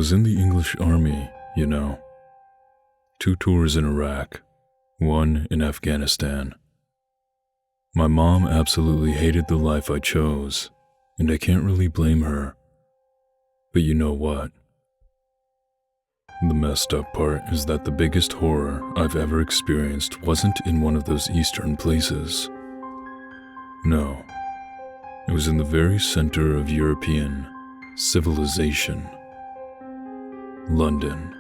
was in the English Army, you know. 2 tours in Iraq, 1 in Afghanistan. My mom absolutely hated the life I chose, and I can't really blame her. But you know what? The messed up part is that the biggest horror I've ever experienced wasn't in one of those eastern places. No, it was in the very center of European civilization. London.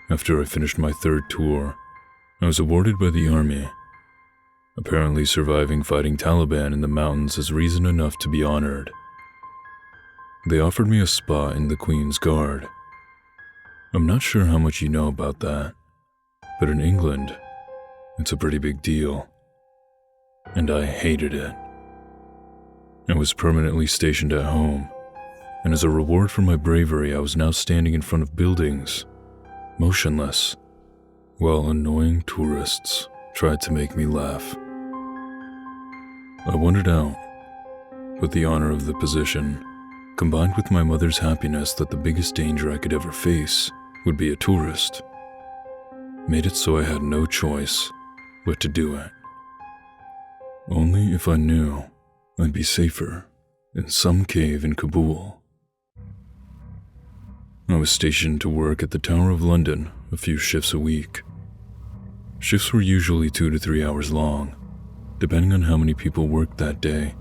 After I finished my 3rd tour, I was awarded by the army. Apparently surviving fighting Taliban in the mountains is reason enough to be honored. They offered me a spot in the Queen's Guard. I'm not sure how much you know about that, but in England, it's a pretty big deal. And I hated it. I was permanently stationed at home, and as a reward for my bravery, I was now standing in front of buildings, motionless, while annoying tourists tried to make me laugh. I wanted out, but the honor of the position, combined with my mother's happiness that the biggest danger I could ever face would be a tourist, made it so I had no choice but to do it. Only if I knew I'd be safer in some cave in Kabul. I was stationed to work at the Tower of London a few shifts a week. Shifts were usually 2 to 3 hours long, depending on how many people worked that day.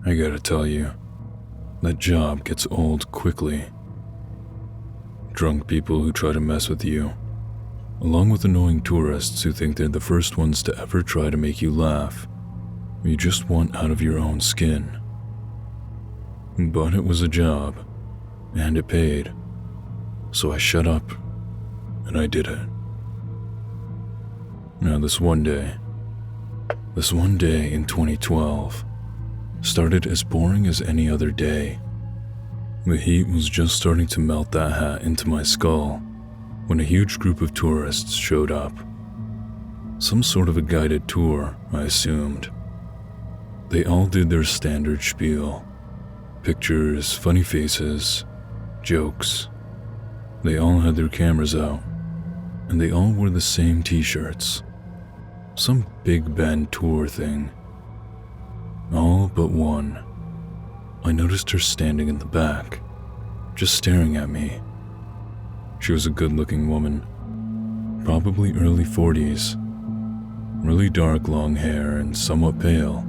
I gotta tell you, that job gets old quickly. Drunk people who try to mess with you, along with annoying tourists who think they're the first ones to ever try to make you laugh, or you just want out of your own skin. But it was a job, and it paid, so I shut up, and I did it. Now this one day in 2012, started as boring as any other day. The heat was just starting to melt that hat into my skull when a huge group of tourists showed up. Some sort of a guided tour, I assumed. They all did their standard spiel. Pictures, funny faces, jokes. They all had their cameras out, and they all wore the same t-shirts. Some big band tour thing. All but one. I noticed her standing in the back, just staring at me. She was a good-looking woman, probably early 40s, really dark long hair and somewhat pale,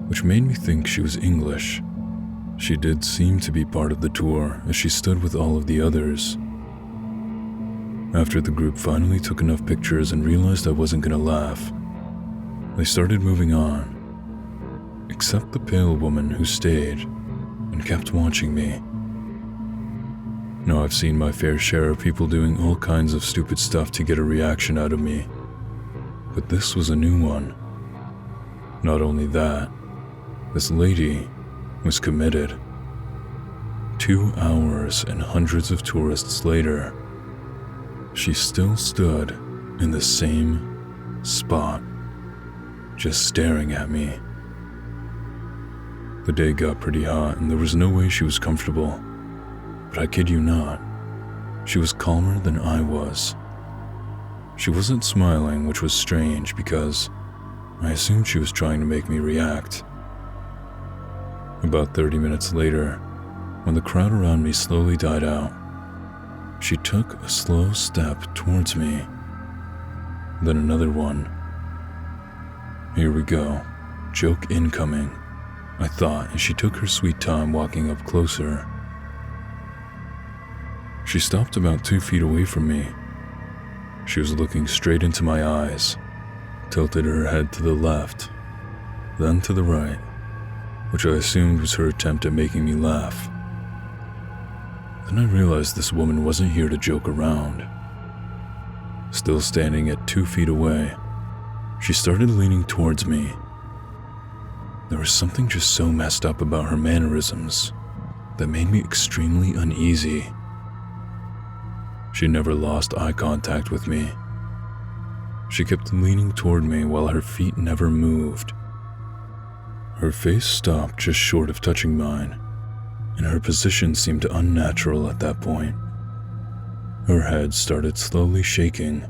which made me think she was English. She did seem to be part of the tour as she stood with all of the others. After the group finally took enough pictures and realized I wasn't gonna laugh, they started moving on, except the pale woman who stayed and kept watching me. Now I've seen my fair share of people doing all kinds of stupid stuff to get a reaction out of me, but this was a new one. Not only that, this lady was committed. 2 hours and hundreds of tourists later, she still stood in the same spot, just staring at me. The day got pretty hot and there was no way she was comfortable, but I kid you not, she was calmer than I was. She wasn't smiling, which was strange because I assumed she was trying to make me react. About 30 minutes later, when the crowd around me slowly died out, she took a slow step towards me, then another one. Here we go, joke incoming, I thought as she took her sweet time walking up closer. She stopped about 2 feet away from me. She was looking straight into my eyes, tilted her head to the left, then to the right, which I assumed was her attempt at making me laugh. Then I realized this woman wasn't here to joke around. Still standing at 2 feet away, she started leaning towards me. There was something just so messed up about her mannerisms that made me extremely uneasy. She never lost eye contact with me. She kept leaning toward me while her feet never moved. Her face stopped just short of touching mine, and her position seemed unnatural at that point. Her head started slowly shaking,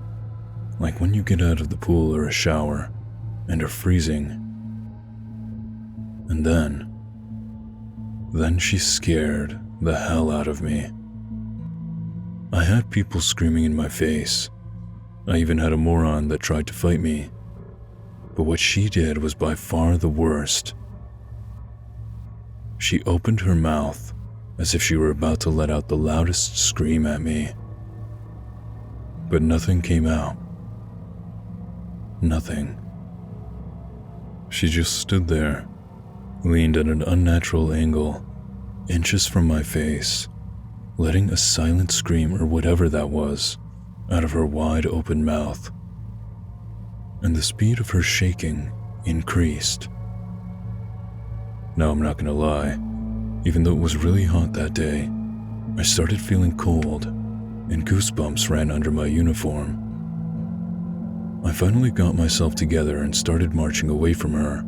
like when you get out of the pool or a shower and are freezing. And then she scared the hell out of me. I had people screaming in my face. I even had a moron that tried to fight me. But what she did was by far the worst. She opened her mouth as if she were about to let out the loudest scream at me. But nothing came out. Nothing. She just stood there, leaned at an unnatural angle, inches from my face, letting a silent scream or whatever that was out of her wide open mouth. And the speed of her shaking increased. Now I'm not gonna lie, even though it was really hot that day, I started feeling cold and goosebumps ran under my uniform. I finally got myself together and started marching away from her.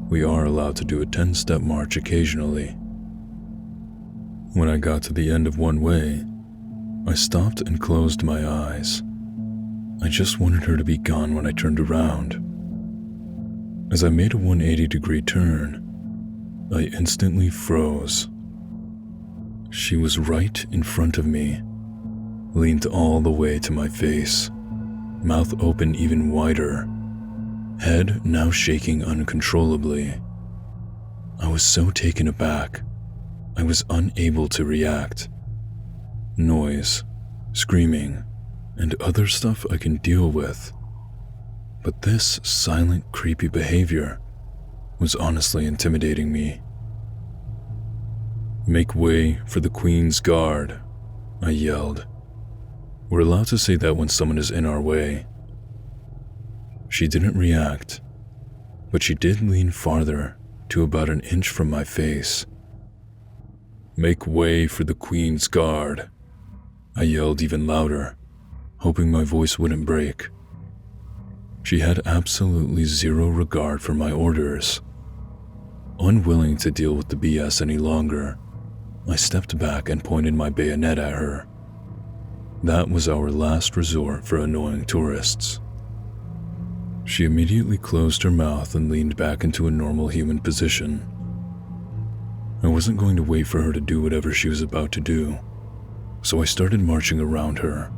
We are allowed to do a 10-step march occasionally. When I got to the end of one way, I stopped and closed my eyes. I just wanted her to be gone when I turned around. As I made a 180-degree turn, I instantly froze. She was right in front of me, leaned all the way to my face, mouth open even wider, head now shaking uncontrollably. I was so taken aback, I was unable to react. Noise, screaming, and other stuff I can deal with. But this silent, creepy behavior was honestly intimidating me. "Make way for the Queen's Guard," I yelled. We're allowed to say that when someone is in our way. She didn't react, but she did lean farther to about an inch from my face. "Make way for the Queen's Guard," I yelled even louder, hoping my voice wouldn't break. She had absolutely zero regard for my orders. Unwilling to deal with the BS any longer, I stepped back and pointed my bayonet at her. That was our last resort for annoying tourists. She immediately closed her mouth and leaned back into a normal human position. I wasn't going to wait for her to do whatever she was about to do, so I started marching around her.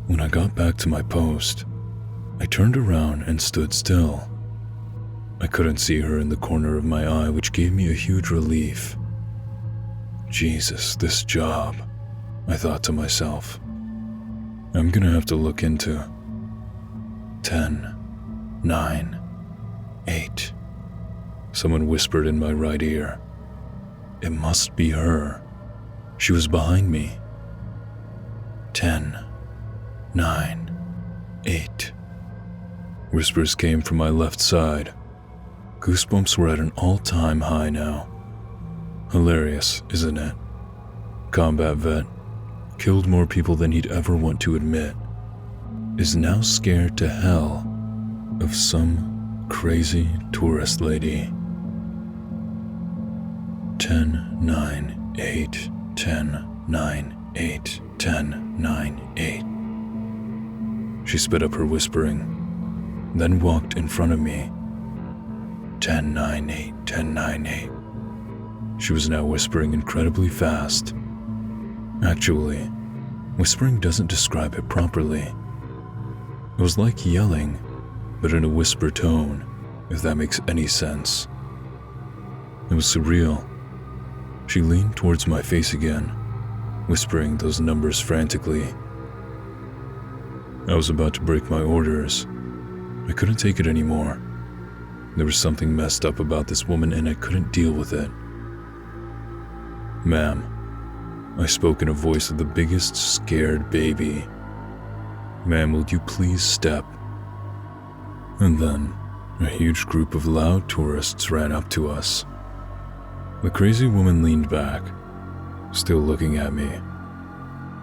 When I got back to my post, I turned around and stood still. I couldn't see her in the corner of my eye, which gave me a huge relief. Jesus, this job, I thought to myself. I'm gonna have to look into 10, 9, 8. Someone whispered in my right ear. It must be her. She was behind me. 10, 9, 8. Whispers came from my left side. Goosebumps were at an all-time high now. Hilarious, isn't it? Combat vet, killed more people than he'd ever want to admit, is now scared to hell of some crazy tourist lady. 10, 9, 8, 10, 9, 8, 10, 9, 8. She sped up her whispering, then walked in front of me. 10, 9, 8, 10, 9, 8. She was now whispering incredibly fast. Actually, whispering doesn't describe it properly. It was like yelling, but in a whisper tone, if that makes any sense. It was surreal. She leaned towards my face again, whispering those numbers frantically. I was about to break my orders. I couldn't take it anymore. There was something messed up about this woman and I couldn't deal with it. "Ma'am," I spoke in a voice of the biggest scared baby. "Ma'am, will you please step?" And then, a huge group of loud tourists ran up to us. The crazy woman leaned back, still looking at me.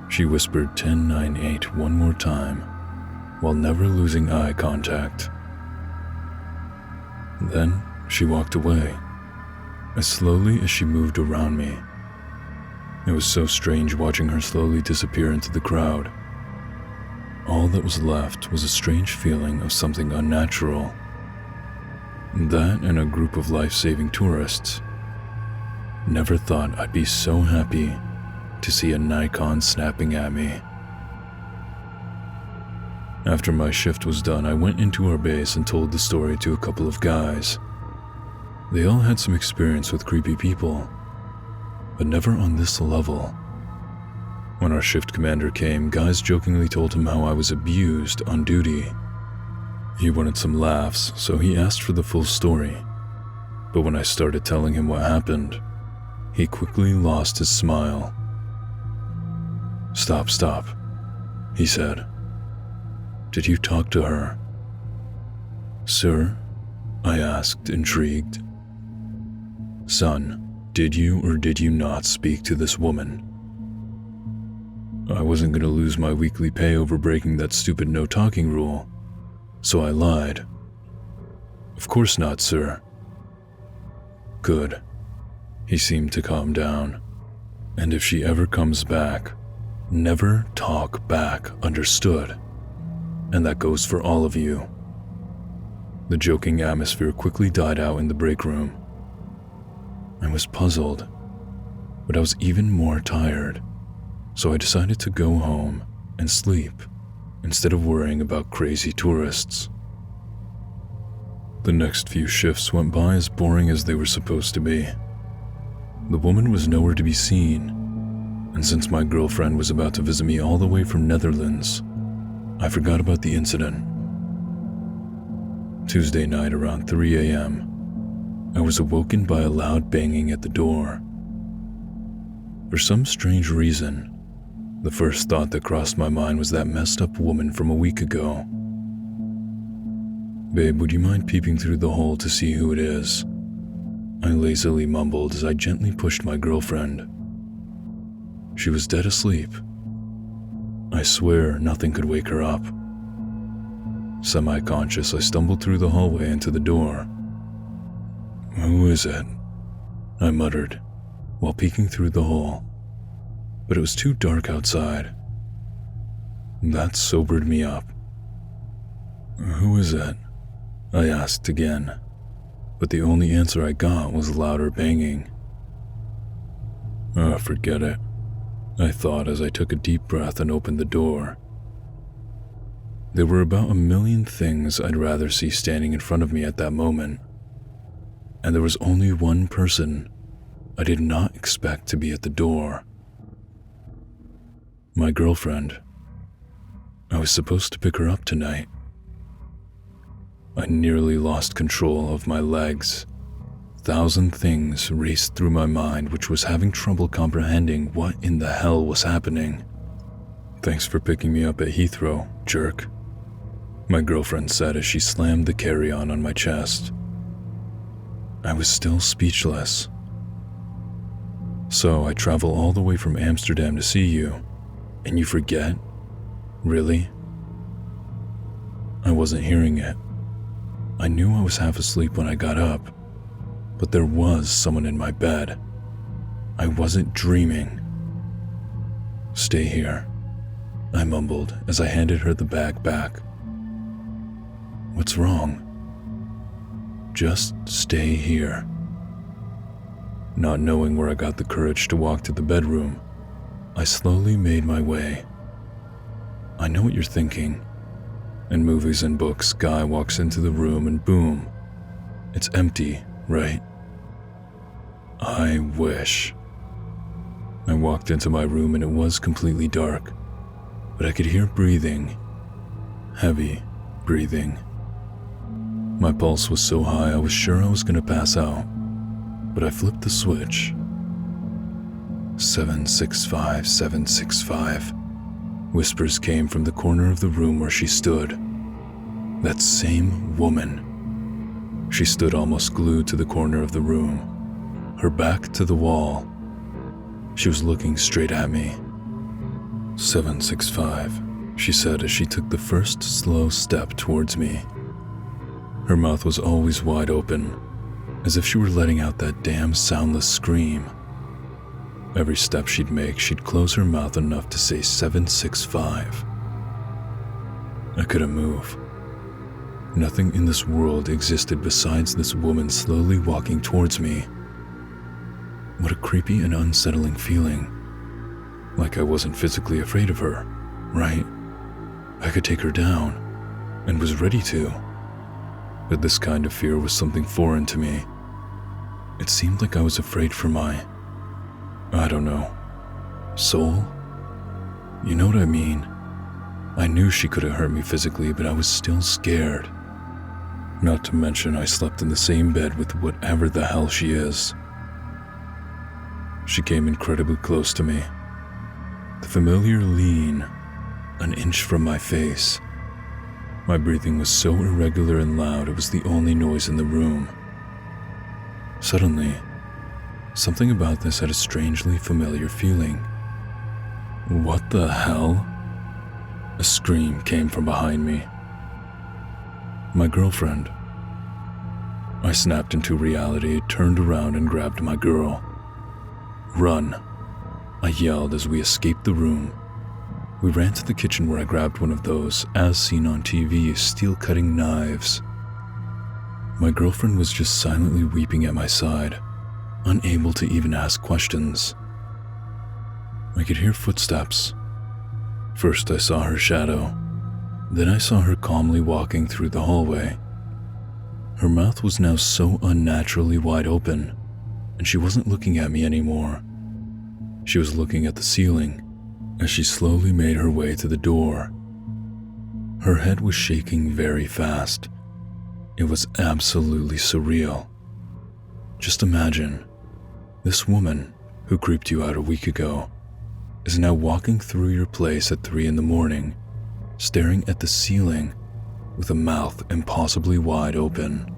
She whispered 10, 9, 8 one more time, while never losing eye contact. Then she walked away, as slowly as she moved around me. It was so strange watching her slowly disappear into the crowd. All that was left was a strange feeling of something unnatural. That and a group of life-saving tourists. Never thought I'd be so happy to see a Nikon snapping at me. After my shift was done, I went into our base and told the story to a couple of guys. They all had some experience with creepy people, but never on this level. When our shift commander came, guys jokingly told him how I was abused on duty. He wanted some laughs, so he asked for the full story. But when I started telling him what happened, he quickly lost his smile. Stop, he said. Did you talk to her? Sir? I asked, intrigued. Son, did you or did you not speak to this woman? I wasn't going to lose my weekly pay over breaking that stupid no-talking rule, so I lied. Of course not, sir. Good. He seemed to calm down. And if she ever comes back, never talk back, understood? And that goes for all of you. The joking atmosphere quickly died out in the break room. I was puzzled, but I was even more tired, so I decided to go home and sleep instead of worrying about crazy tourists. The next few shifts went by as boring as they were supposed to be. The woman was nowhere to be seen, and since my girlfriend was about to visit me all the way from Netherlands, I forgot about the incident. Tuesday night around 3 a.m., I was awoken by a loud banging at the door. For some strange reason, the first thought that crossed my mind was that messed up woman from a week ago. Babe, would you mind peeping through the hole to see who it is? I lazily mumbled as I gently pushed my girlfriend. She was dead asleep. I swear nothing could wake her up. Semi-conscious, I stumbled through the hallway into the door. Who is it? I muttered, while peeking through the hole. But it was too dark outside. That sobered me up. Who is it? I asked again, but the only answer I got was louder banging. Forget it, I thought as I took a deep breath and opened the door. There were about a million things I'd rather see standing in front of me at that moment, and there was only one person I did not expect to be at the door. My girlfriend. I was supposed to pick her up tonight. I nearly lost control of my legs. 1,000 things raced through my mind, which was having trouble comprehending what in the hell was happening. Thanks for picking me up at Heathrow, jerk, my girlfriend said as she slammed the carry-on on my chest. I was still speechless. So I travel all the way from Amsterdam to see you, and you forget? Really? I wasn't hearing it. I knew I was half asleep when I got up, but there was someone in my bed. I wasn't dreaming. Stay here, I mumbled as I handed her the bag back. What's wrong? Just stay here. Not knowing where I got the courage to walk to the bedroom, I slowly made my way. I know what you're thinking. In movies and books, guy walks into the room and boom, it's empty, right? I wish. I walked into my room and it was completely dark, but I could hear breathing. Heavy breathing. My pulse was so high I was sure I was going to pass out, but I flipped the switch. 765, 765. Whispers came from the corner of the room where she stood. That same woman. She stood almost glued to the corner of the room, her back to the wall. She was looking straight at me. 765, she said as she took the first slow step towards me. Her mouth was always wide open, as if she were letting out that damn soundless scream. Every step she'd make, she'd close her mouth enough to say 765. I couldn't move. Nothing in this world existed besides this woman slowly walking towards me. What a creepy and unsettling feeling. Like I wasn't physically afraid of her, right? I could take her down, and was ready to. But this kind of fear was something foreign to me. It seemed like I was afraid for my, I don't know, soul? You know what I mean? I knew she couldn't hurt me physically, but I was still scared. Not to mention I slept in the same bed with whatever the hell she is. She came incredibly close to me. The familiar lean, an inch from my face. My breathing was so irregular and loud it was the only noise in the room. Suddenly, something about this had a strangely familiar feeling. What the hell? A scream came from behind me. My girlfriend. I snapped into reality, turned around and grabbed my girl. Run, I yelled as we escaped the room. We ran to the kitchen where I grabbed one of those, as seen on TV, steel-cutting knives. My girlfriend was just silently weeping at my side, unable to even ask questions. I could hear footsteps. First I saw her shadow, then I saw her calmly walking through the hallway. Her mouth was now so unnaturally wide open, and she wasn't looking at me anymore. She was looking at the ceiling as she slowly made her way to the door. Her head was shaking very fast. It was absolutely surreal. Just imagine, this woman who creeped you out a week ago is now walking through your place at 3 a.m, staring at the ceiling with a mouth impossibly wide open.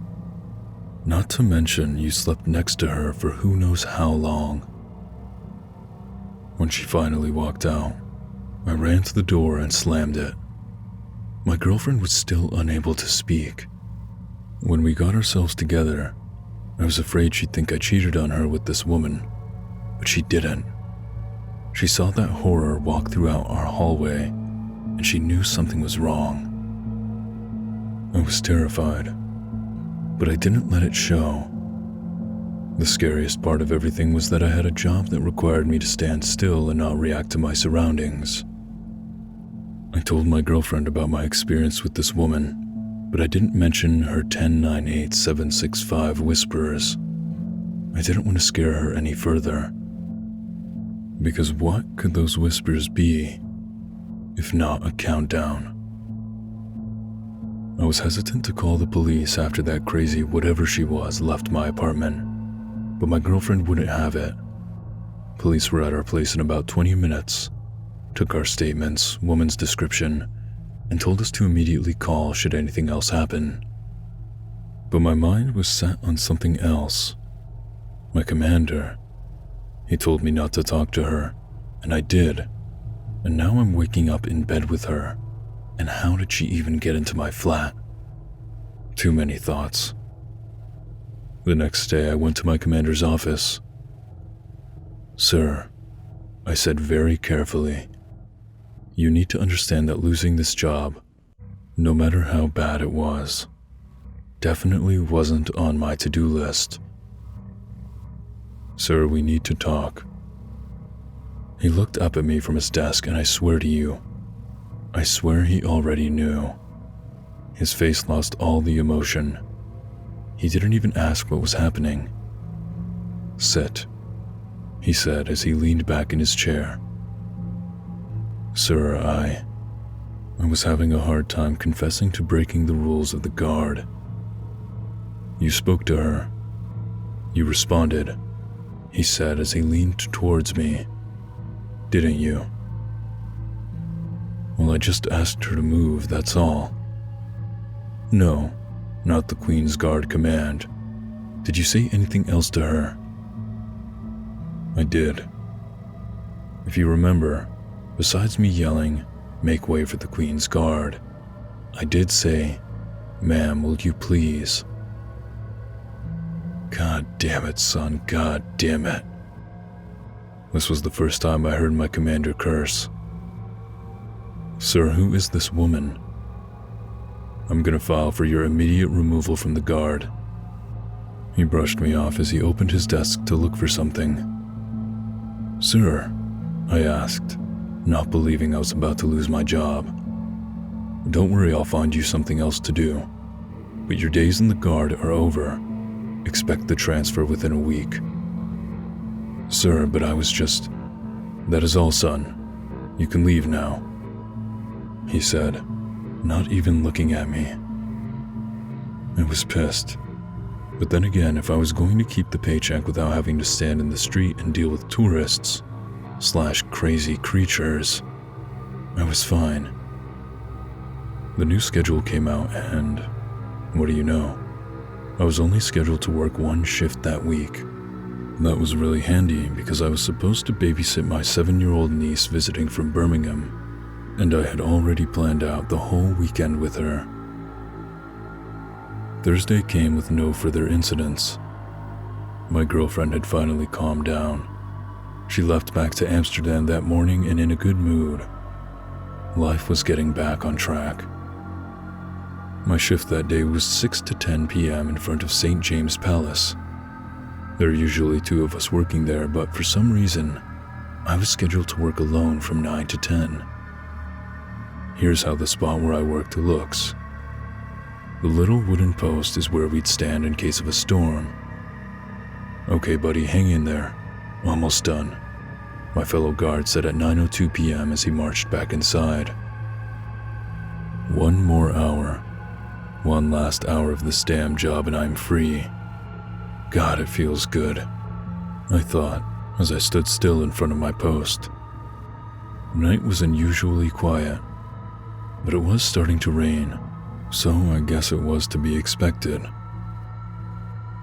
Not to mention you slept next to her for who knows how long. When she finally walked out, I ran to the door and slammed it. My girlfriend was still unable to speak. When we got ourselves together, I was afraid she'd think I cheated on her with this woman, but she didn't. She saw that horror walk throughout our hallway, and she knew something was wrong. I was terrified, but I didn't let it show. The scariest part of everything was that I had a job that required me to stand still and not react to my surroundings. I told my girlfriend about my experience with this woman, but I didn't mention her 10-9-8-7-6-5 whisperers. I didn't want to scare her any further. Because what could those whispers be, if not a countdown? I was hesitant to call the police after that crazy whatever she was left my apartment, but my girlfriend wouldn't have it. Police were at our place in about 20 minutes, took our statements, woman's description, and told us to immediately call should anything else happen. But my mind was set on something else. My commander. He told me not to talk to her, and I did. And now I'm waking up in bed with her. And how did she even get into my flat? Too many thoughts. The next day I went to my commander's office. "Sir," I said very carefully, "you need to understand that losing this job, no matter how bad it was, definitely wasn't on my to-do list. Sir, we need to talk." He looked up at me from his desk, and I swear to you, I swear he already knew. His face lost all the emotion. He didn't even ask what was happening. "Sit," he said as he leaned back in his chair. "Sir, I was having a hard time confessing to breaking the rules of the guard. You spoke to her. You responded," he said as he leaned towards me. "Didn't you?" "Well, I just asked her to move, that's all." "No, not the Queen's Guard command. Did you say anything else to her?" "I did. If you remember, besides me yelling, 'Make way for the Queen's Guard,' I did say, 'Ma'am, will you please?' God damn it, son, god damn it. This was the first time I heard my commander curse. Sir, who is this woman? I'm gonna file for your immediate removal from the guard. He brushed me off as he opened his desk to look for something. Sir, I asked, not believing I was about to lose my job. Don't worry, I'll find you something else to do. But your days in the guard are over. Expect the transfer within a week. Sir, but I was just... That is all, son. You can leave now, he said, not even looking at me. I was pissed. But then again, if I was going to keep the paycheck without having to stand in the street and deal with tourists / crazy creatures, I was fine. The new schedule came out and, what do you know, I was only scheduled to work one shift that week. That was really handy because I was supposed to babysit my 7-year-old niece visiting from Birmingham, and I had already planned out the whole weekend with her. Thursday came with no further incidents. My girlfriend had finally calmed down. She left back to Amsterdam that morning and in a good mood. Life was getting back on track. My shift that day was 6 to 10 p.m. in front of St. James Palace. There are usually 2 of us working there, but for some reason, I was scheduled to work alone from 9 to 10. Here's how the spot where I worked looks. The little wooden post is where we'd stand in case of a storm. Okay, buddy, hang in there. Almost done, my fellow guard said at 9:02 p.m. as he marched back inside. One more hour. One last hour of this damn job and I'm free. God, it feels good, I thought as I stood still in front of my post. Night was unusually quiet, but it was starting to rain, so I guess it was to be expected.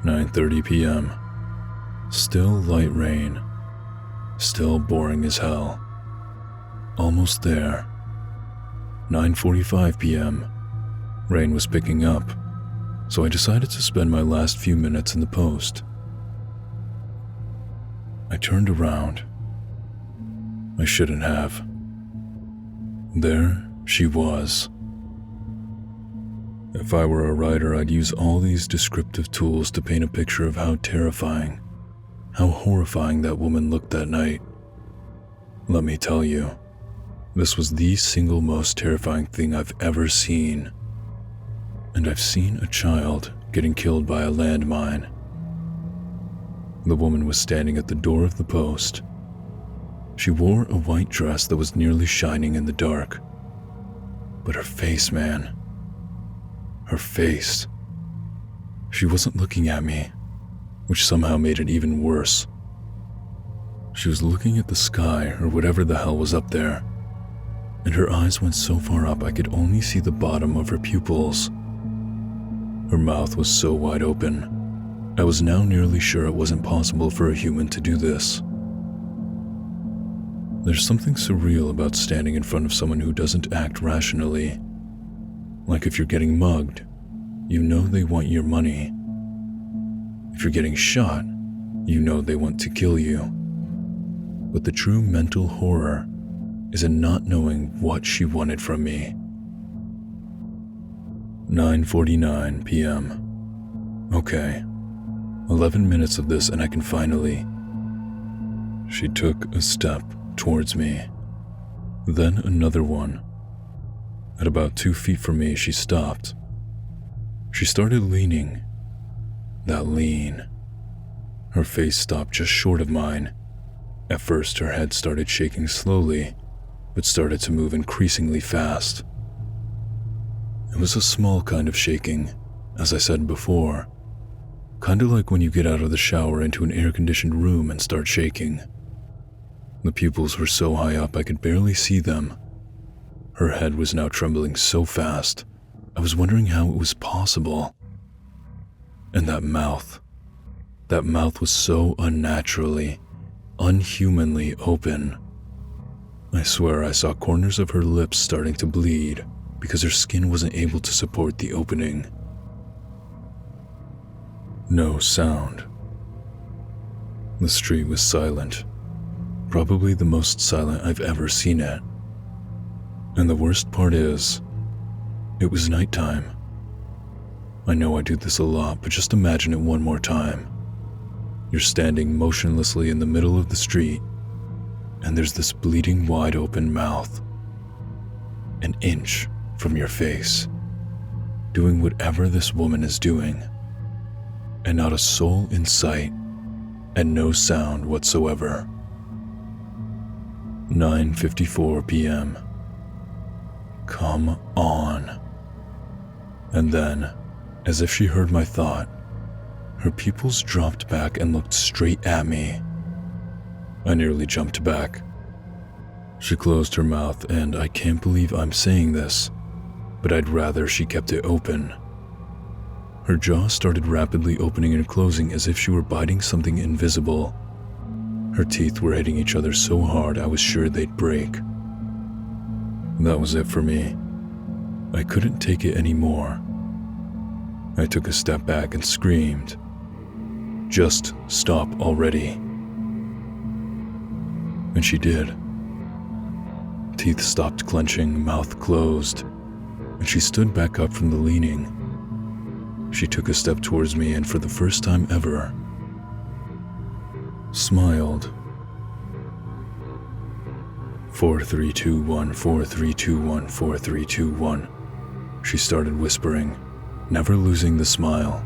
9:30 p.m. Still light rain. Still boring as hell. Almost there. 9:45 p.m. Rain was picking up, so I decided to spend my last few minutes in the post. I turned around. I shouldn't have. There she was. If I were a writer, I'd use all these descriptive tools to paint a picture of how terrifying, how horrifying that woman looked that night. Let me tell you, this was the single most terrifying thing I've ever seen. And I've seen a child getting killed by a landmine. The woman was standing at the door of the post. She wore a white dress that was nearly shining in the dark. But her face, man. Her face. She wasn't looking at me, which somehow made it even worse. She was looking at the sky or whatever the hell was up there, and her eyes went so far up I could only see the bottom of her pupils. Her mouth was so wide open, I was now nearly sure it wasn't possible for a human to do this. There's something surreal about standing in front of someone who doesn't act rationally. Like if you're getting mugged, you know they want your money. If you're getting shot, you know they want to kill you. But the true mental horror is in not knowing what she wanted from me. 9:49 p.m. Okay, 11 minutes of this and I can finally... She took a step towards me, then another one. At about 2 feet from me, she stopped. She started leaning. That lean. Her face stopped just short of mine. At first, her head started shaking slowly, but started to move increasingly fast. It was a small kind of shaking, as I said before. Kinda like when you get out of the shower into an air-conditioned room and start shaking. The pupils were so high up I could barely see them. Her head was now trembling so fast, I was wondering how it was possible. And that mouth was so unnaturally, unhumanly open. I swear I saw corners of her lips starting to bleed because her skin wasn't able to support the opening. No sound. The street was silent, probably the most silent I've ever seen it. And the worst part is, it was nighttime. I know I do this a lot, but just imagine it one more time. You're standing motionlessly in the middle of the street, and there's this bleeding wide open mouth, an inch from your face, doing whatever this woman is doing, and not a soul in sight, and no sound whatsoever. 9:54 p.m. Come on. And then, as if she heard my thought, her pupils dropped back and looked straight at me. I nearly jumped back. She closed her mouth, and I can't believe I'm saying this, but I'd rather she kept it open. Her jaw started rapidly opening and closing as if she were biting something invisible. Her teeth were hitting each other so hard I was sure they'd break. That was it for me. I couldn't take it anymore. I took a step back and screamed, "Just stop already." And she did. Teeth stopped clenching, mouth closed, and she stood back up from the leaning. She took a step towards me and for the first time ever, smiled. 4321, 4321, 4321. She started whispering, never losing the smile.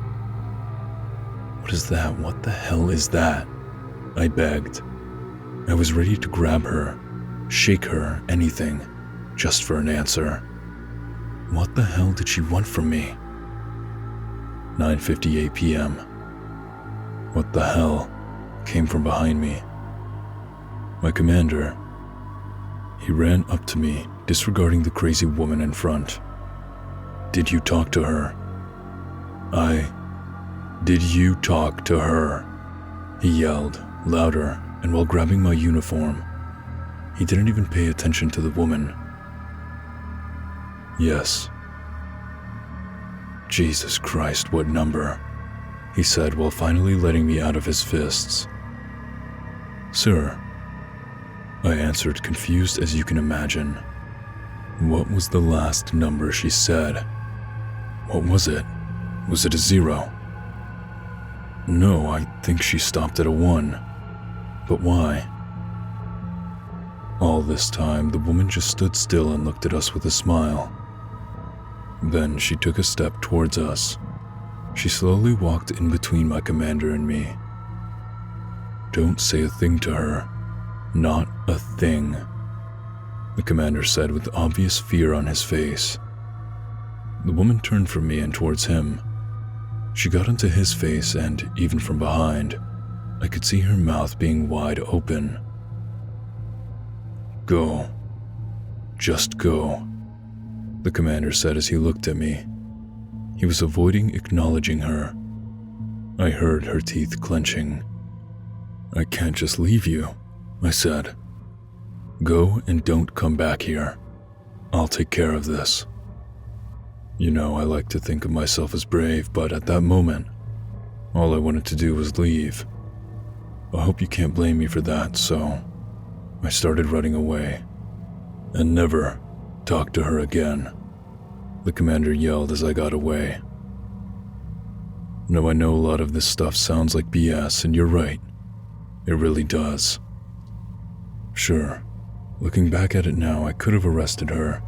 "What is that? What the hell is that?" I begged. I was ready to grab her, shake her, anything, just for an answer. What the hell did she want from me? 9:58 p.m. What the hell came from behind me? My commander. He ran up to me, disregarding the crazy woman in front. "Did you talk to her?" Did you talk to her?" He yelled, louder, and while grabbing my uniform. He didn't even pay attention to the woman. "Yes." "Jesus Christ, what number?" he said while finally letting me out of his fists. "Sir," I answered, confused as you can imagine. What was the last number she said? What was it? Was it a 0? No, I think she stopped at a 1. But why? All this time, the woman just stood still and looked at us with a smile. Then she took a step towards us. She slowly walked in between my commander and me. "Don't say a thing to her. Not a thing," the commander said with obvious fear on his face. The woman turned from me and towards him. She got into his face, and even from behind, I could see her mouth being wide open. "Go. Just go," the commander said as he looked at me. He was avoiding acknowledging her. I heard her teeth clenching. "I can't just leave you," I said. "Go and don't come back here. I'll take care of this." You know, I like to think of myself as brave, but at that moment, all I wanted to do was leave. I hope you can't blame me for that, so I started running away. "And never talk to her again," the commander yelled as I got away. Now I know a lot of this stuff sounds like BS, and you're right. It really does. Sure, looking back at it now, I could have arrested her.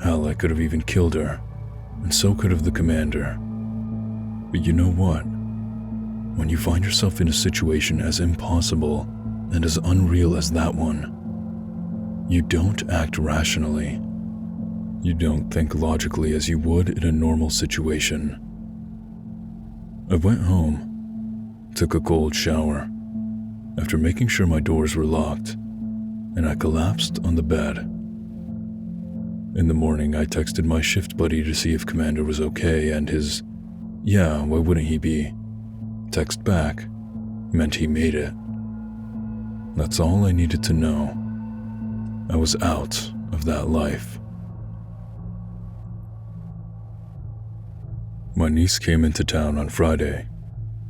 Hell, I could have even killed her, and so could have the commander. But you know what? When you find yourself in a situation as impossible and as unreal as that one, you don't act rationally. You don't think logically as you would in a normal situation. I went home, took a cold shower, after making sure my doors were locked, and I collapsed on the bed. In the morning, I texted my shift buddy to see if Commander was okay, and his, "Yeah, why wouldn't he be?" text back meant he made it. That's all I needed to know. I was out of that life. My niece came into town on Friday,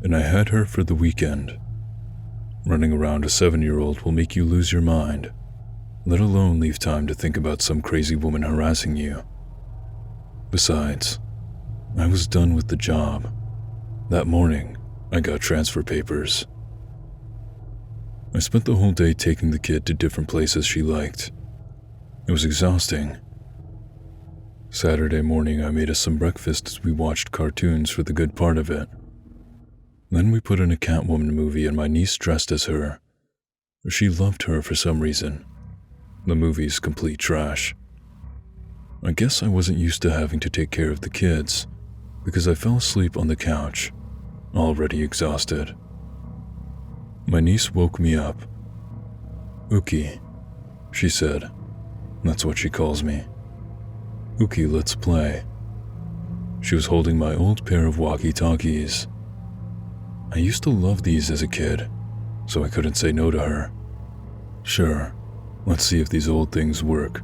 and I had her for the weekend. Running around a 7-year-old will make you lose your mind, let alone leave time to think about some crazy woman harassing you. Besides, I was done with the job. That morning, I got transfer papers. I spent the whole day taking the kid to different places she liked. It was exhausting. Saturday morning, I made us some breakfast as we watched cartoons for the good part of it. Then we put in a Catwoman movie and my niece dressed as her. She loved her for some reason. The movie's complete trash. I guess I wasn't used to having to take care of the kids, because I fell asleep on the couch, already exhausted. My niece woke me up. "Uki," she said. That's what she calls me. "Uki, let's play." She was holding my old pair of walkie-talkies. I used to love these as a kid, so I couldn't say no to her. "Sure, let's see if these old things work.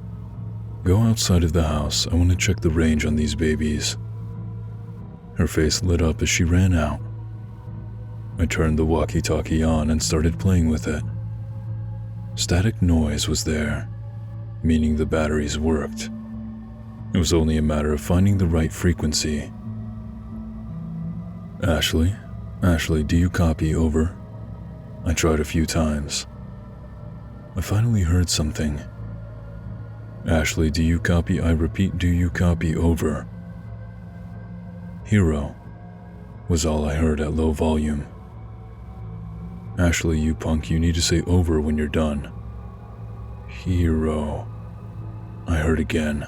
Go outside of the house, I want to check the range on these babies." Her face lit up as she ran out. I turned the walkie-talkie on and started playing with it. Static noise was there, meaning the batteries worked. It was only a matter of finding the right frequency. Ashley, do you copy? Over." I tried a few times. I finally heard something. "Ashley, do you copy? I repeat, do you copy? Over." "Hero," was all I heard at low volume. "Ashley, you punk, you need to say over when you're done." "Hero," I heard again.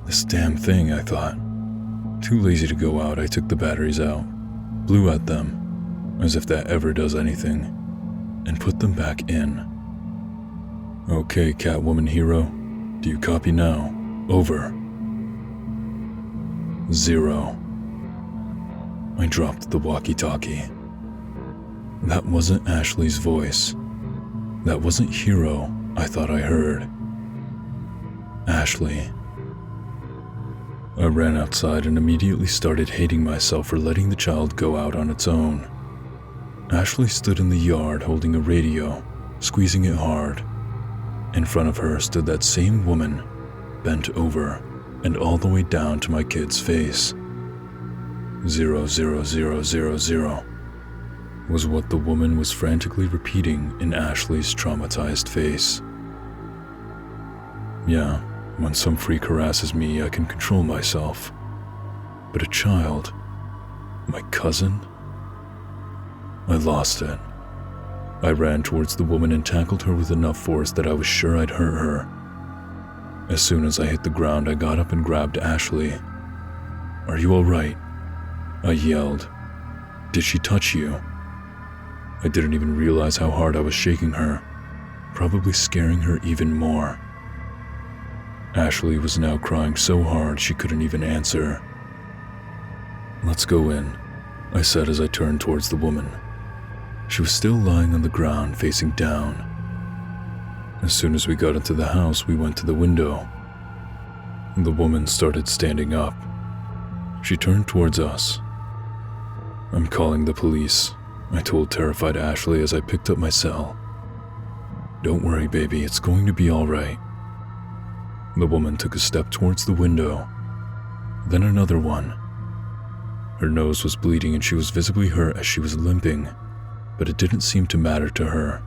This damn thing, I thought. Too lazy to go out, I took the batteries out, blew at them, as if that ever does anything, and put them back in. "Okay, Catwoman Hero, do you copy now? Over." 0. I dropped the walkie-talkie. That wasn't Ashley's voice. That wasn't Hero I thought I heard. Ashley. I ran outside and immediately started hating myself for letting the child go out on its own. Ashley stood in the yard holding a radio, squeezing it hard. In front of her stood that same woman, bent over and all the way down to my kid's face. 00000 was what the woman was frantically repeating in Ashley's traumatized face. Yeah, when some freak harasses me, I can control myself. But a child, my cousin? I lost it. I ran towards the woman and tackled her with enough force that I was sure I'd hurt her. As soon as I hit the ground, I got up and grabbed Ashley. "Are you all right?" I yelled. "Did she touch you?" I didn't even realize how hard I was shaking her, probably scaring her even more. Ashley was now crying so hard she couldn't even answer. "Let's go in," I said as I turned towards the woman. She was still lying on the ground, facing down. As soon as we got into the house, we went to the window. The woman started standing up. She turned towards us. "I'm calling the police," I told terrified Ashley as I picked up my cell. "Don't worry, baby, it's going to be all right." The woman took a step towards the window, then another one. Her nose was bleeding and she was visibly hurt as she was limping, but it didn't seem to matter to her.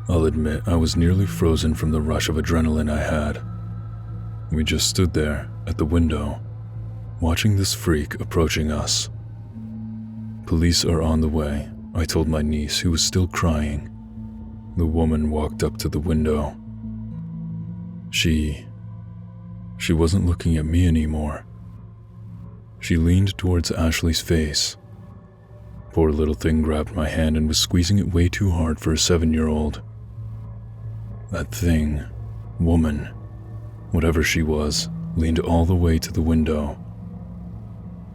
I'll admit I was nearly frozen from the rush of adrenaline I had. We just stood there at the window, watching this freak approaching us. "Police are on the way," I told my niece, who was still crying. The woman walked up to the window. She wasn't looking at me anymore. She leaned towards Ashley's face. Poor little thing grabbed my hand and was squeezing it way too hard for a 7-year-old. That thing, woman, whatever she was, leaned all the way to the window.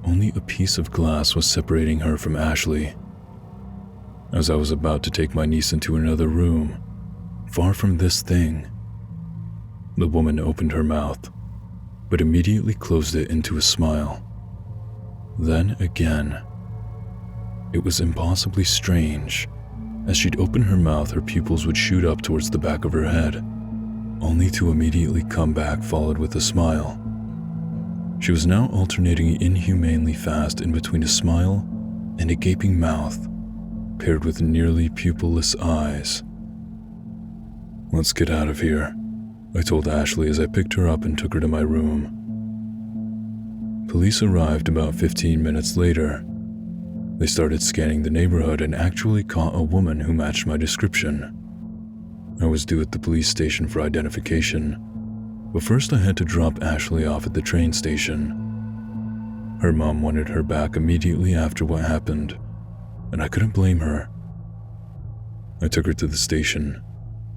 Only a piece of glass was separating her from Ashley. As I was about to take my niece into another room, far from this thing, the woman opened her mouth, but immediately closed it into a smile. Then again, It was impossibly strange. As she'd open her mouth, her pupils would shoot up towards the back of her head, only to immediately come back, followed with a smile. She was now alternating inhumanely fast in between a smile and a gaping mouth, paired with nearly pupilless eyes. "Let's get out of here," I told Ashley as I picked her up and took her to my room. Police arrived about 15 minutes later. They started scanning the neighborhood and actually caught a woman who matched my description. I was due at the police station for identification, but first I had to drop Ashley off at the train station. Her mom wanted her back immediately after what happened, and I couldn't blame her. I took her to the station,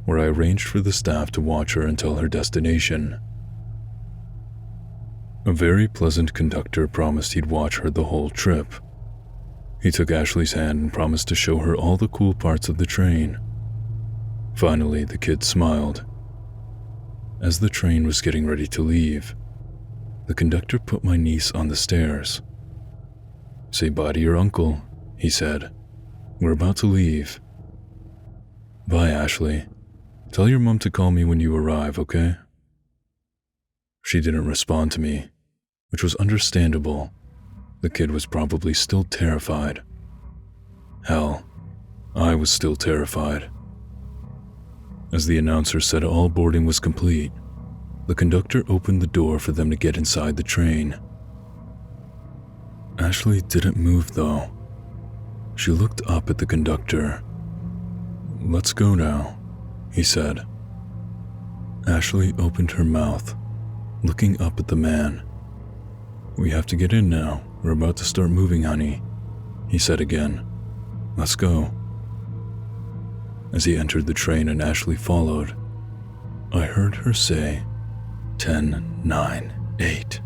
where I arranged for the staff to watch her until her destination. A very pleasant conductor promised he'd watch her the whole trip. He took Ashley's hand and promised to show her all the cool parts of the train. Finally, the kid smiled. As the train was getting ready to leave, the conductor put my niece on the stairs. "Say bye to your uncle," he said. "We're about to leave." "Bye, Ashley. Tell your mom to call me when you arrive, okay?" She didn't respond to me, which was understandable. The kid was probably still terrified. Hell, I was still terrified. As the announcer said all boarding was complete, the conductor opened the door for them to get inside the train. Ashley didn't move though. She looked up at the conductor. "Let's go now," he said. Ashley opened her mouth, looking up at the man. "We have to get in now. We're about to start moving, honey," he said again. "Let's go." As he entered the train and Ashley followed, I heard her say, 10, 9, 8.